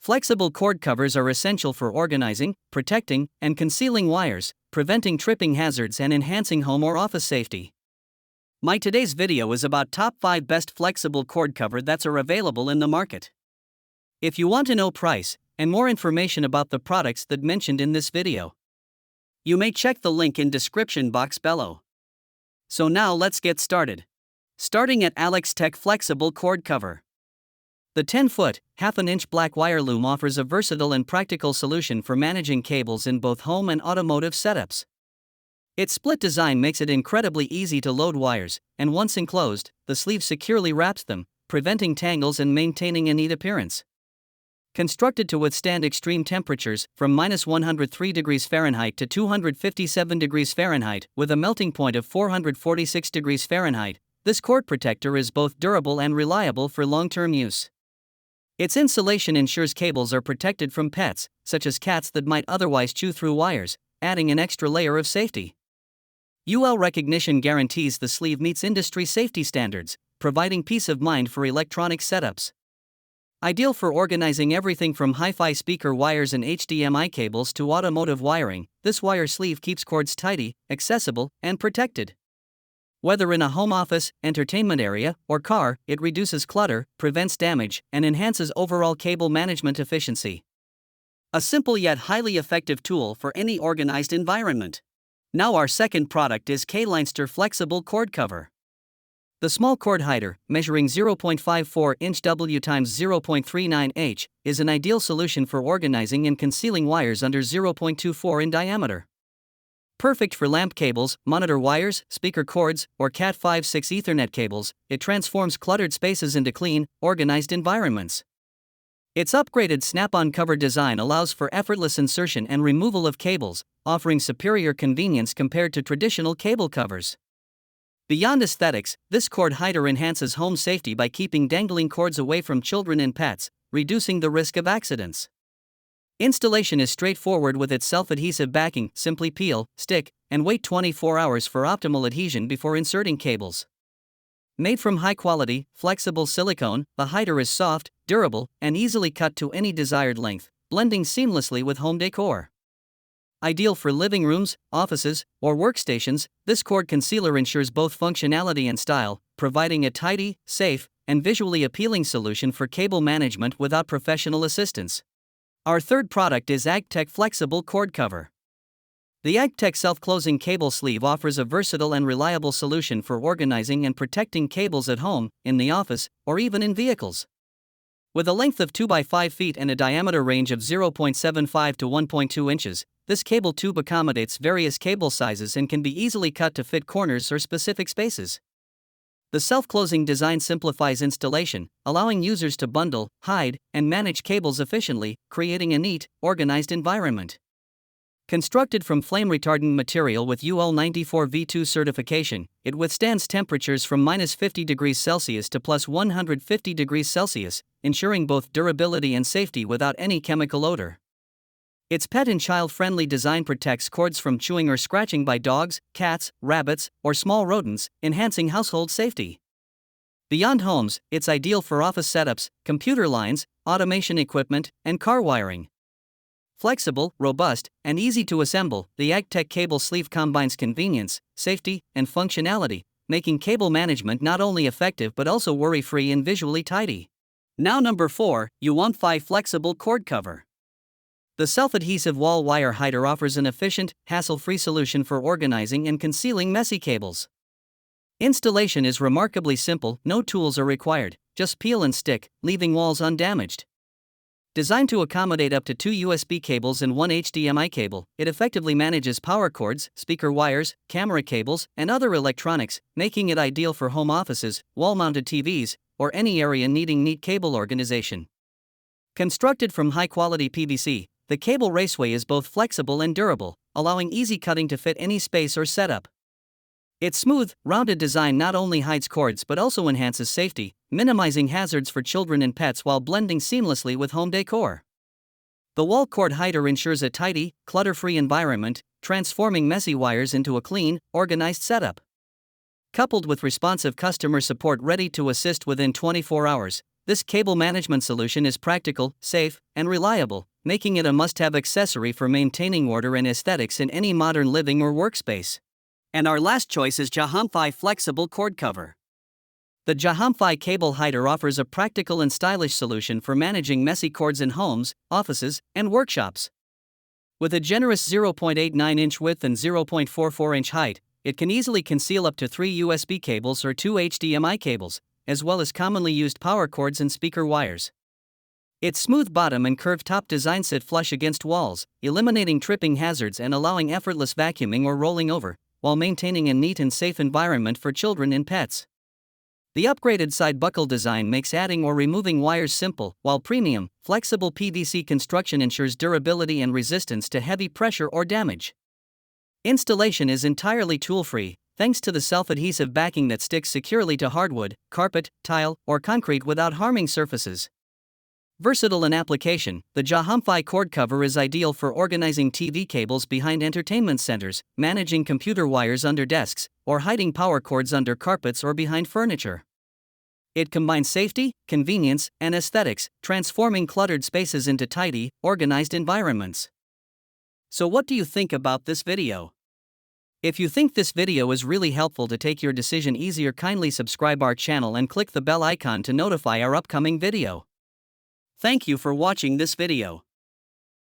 Flexible cord covers are essential for organizing, protecting, and concealing wires, preventing tripping hazards and enhancing home or office safety. My today's video is about top 5 best flexible cord cover that are available in the market. If you want to know price and more information about the products that mentioned in this video, you may check the link in description box below. So now let's get started. Starting at AGPTEK Flexible Cord Cover. The 10-foot, half-an-inch black wire loom offers a versatile and practical solution for managing cables in both home and automotive setups. Its split design makes it incredibly easy to load wires, and once enclosed, the sleeve securely wraps them, preventing tangles and maintaining a neat appearance. Constructed to withstand extreme temperatures from -103 degrees Fahrenheit to 257 degrees Fahrenheit with a melting point of 446 degrees Fahrenheit, this cord protector is both durable and reliable for long-term use. Its insulation ensures cables are protected from pets, such as cats that might otherwise chew through wires, adding an extra layer of safety. UL recognition guarantees the sleeve meets industry safety standards, providing peace of mind for electronic setups. Ideal for organizing everything from hi-fi speaker wires and HDMI cables to automotive wiring, this wire sleeve keeps cords tidy, accessible, and protected. Whether in a home office, entertainment area, or car, it reduces clutter, prevents damage, and enhances overall cable management efficiency. A simple yet highly effective tool for any organized environment. Now our second product is Kayleinster Flexible Cord Cover. The small cord hider, measuring 0.54 inch W x 0.39 h, is an ideal solution for organizing and concealing wires under 0.24 in diameter. Perfect for lamp cables, monitor wires, speaker cords, or Cat 5/6 Ethernet cables, it transforms cluttered spaces into clean, organized environments. Its upgraded snap-on cover design allows for effortless insertion and removal of cables, offering superior convenience compared to traditional cable covers. Beyond aesthetics, this cord hider enhances home safety by keeping dangling cords away from children and pets, reducing the risk of accidents. Installation is straightforward with its self-adhesive backing. Simply peel, stick, and wait 24 hours for optimal adhesion before inserting cables. Made from high-quality, flexible silicone, the hider is soft, durable, and easily cut to any desired length, blending seamlessly with home decor. Ideal for living rooms, offices, or workstations, this cord concealer ensures both functionality and style, providing a tidy, safe, and visually appealing solution for cable management without professional assistance. Our third product is AGPTEK Flexible Cord Cover. The AGPTEK Self-Closing Cable Sleeve offers a versatile and reliable solution for organizing and protecting cables at home, in the office, or even in vehicles. With a length of 2 by 5 feet and a diameter range of 0.75 to 1.2 inches, this cable tube accommodates various cable sizes and can be easily cut to fit corners or specific spaces. The self-closing design simplifies installation, allowing users to bundle, hide, and manage cables efficiently, creating a neat, organized environment. Constructed from flame-retardant material with UL 94 V2 certification, it withstands temperatures from -50 degrees Celsius to +150 degrees Celsius, ensuring both durability and safety without any chemical odor. Its pet and child-friendly design protects cords from chewing or scratching by dogs, cats, rabbits, or small rodents, enhancing household safety. Beyond homes, it's ideal for office setups, computer lines, automation equipment, and car wiring. Flexible, robust, and easy to assemble, the AGPTEK cable sleeve combines convenience, safety, and functionality, making cable management not only effective but also worry-free and visually tidy. Now number 4, Uomtfai Flexible Cord Cover. The self-adhesive wall wire hider offers an efficient, hassle-free solution for organizing and concealing messy cables. Installation is remarkably simple, no tools are required, just peel and stick, leaving walls undamaged. Designed to accommodate up to 2 USB cables and 1 HDMI cable, it effectively manages power cords, speaker wires, camera cables, and other electronics, making it ideal for home offices, wall-mounted TVs, or any area needing neat cable organization. Constructed from high-quality PVC, the cable raceway is both flexible and durable, allowing easy cutting to fit any space or setup. Its smooth, rounded design not only hides cords but also enhances safety, minimizing hazards for children and pets while blending seamlessly with home decor. The wall cord hider ensures a tidy, clutter-free environment, transforming messy wires into a clean, organized setup. Coupled with responsive customer support ready to assist within 24 hours, This cable management solution is practical, safe, and reliable, making it a must-have accessory for maintaining order and aesthetics in any modern living or workspace. And our last choice is Jahomfai Flexible Cord Cover. The Jahomfai Cable Hider offers a practical and stylish solution for managing messy cords in homes, offices, and workshops. With a generous 0.89-inch width and 0.44-inch height, it can easily conceal up to 3 USB cables or 2 HDMI cables, as well as commonly used power cords and speaker wires. Its smooth bottom and curved top design sit flush against walls, eliminating tripping hazards and allowing effortless vacuuming or rolling over, while maintaining a neat and safe environment for children and pets. The upgraded side buckle design makes adding or removing wires simple, while premium, flexible PVC construction ensures durability and resistance to heavy pressure or damage. Installation is entirely tool-free, thanks to the self-adhesive backing that sticks securely to hardwood, carpet, tile, or concrete without harming surfaces. Versatile in application, the Jahomfai cord cover is ideal for organizing TV cables behind entertainment centers, managing computer wires under desks, or hiding power cords under carpets or behind furniture. It combines safety, convenience, and aesthetics, transforming cluttered spaces into tidy, organized environments. So what do you think about this video? If you think this video is really helpful to take your decision easier, kindly subscribe our channel and click the bell icon to notify our upcoming video. Thank you for watching this video.